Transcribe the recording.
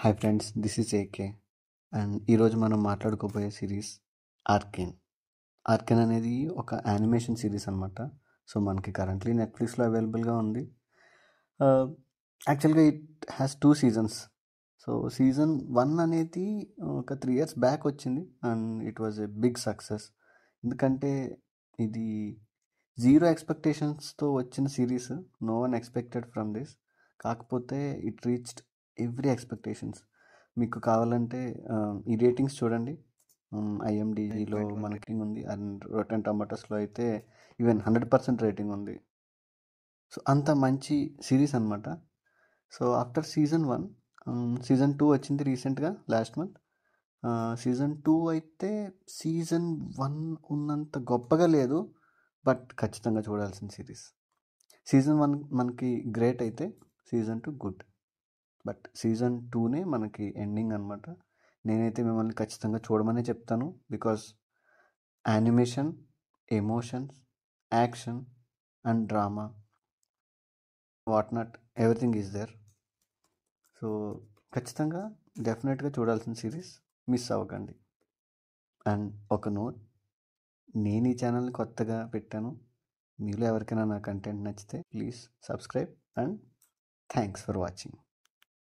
Hi friends, this is AK. And ఈరోజు మనం మాట్లాడుకోబోయే సిరీస్ ఆర్కేన్. ఆర్కేన్ అనేది ఒక యానిమేషన్ సిరీస్ అనమాట. సో మనకి కరెంట్లీ నెట్ఫ్లిక్స్లో అవైలబుల్గా ఉంది. యాక్చువల్గా it has 2 seasons. So season 1 అనేది ఒక 3 years బ్యాక్ వచ్చింది and it was a big success. ఎందుకంటే ఇది జీరో ఎక్స్పెక్టేషన్స్తో వచ్చిన series. No one expected from this. కాకపోతే ఇట్ రీచ్డ్ ఎవ్రీ ఎక్స్పెక్టేషన్స్. మీకు కావాలంటే ఈ రేటింగ్స్ చూడండి. ఐఎండిబిలో మనకి ఉంది అండ్ రోటెన్ టమాటోస్లో అయితే ఈవెన్ 100% రేటింగ్ ఉంది. సో అంత మంచి సిరీస్ అనమాట. సో ఆఫ్టర్ సీజన్ 1 సీజన్ 2 వచ్చింది రీసెంట్గా లాస్ట్ మంత్. సీజన్ 2 అయితే సీజన్ 1 ఉన్నంత గొప్పగా లేదు, బట్ ఖచ్చితంగా చూడాల్సిన సిరీస్. సీజన్ 1 మనకి గ్రేట్ అయితే సీజన్ 2 గుడ్, బట్ సీజన్ 2నే మనకి ఎండింగ్ అనమాట. నేనైతే మిమ్మల్ని ఖచ్చితంగా చూడమనే చెప్తాను. Because animation, emotions, action and drama, what not, everything is there. So ఖచ్చితంగా డెఫినెట్గా చూడాల్సిన సిరీస్, మిస్ అవ్వకండి. అండ్ ఒక నోట్, నేను ఈ ఛానల్ని కొత్తగా పెట్టాను. మీలో ఎవరికైనా నా కంటెంట్ నచ్చితే please subscribe and thanks for watching.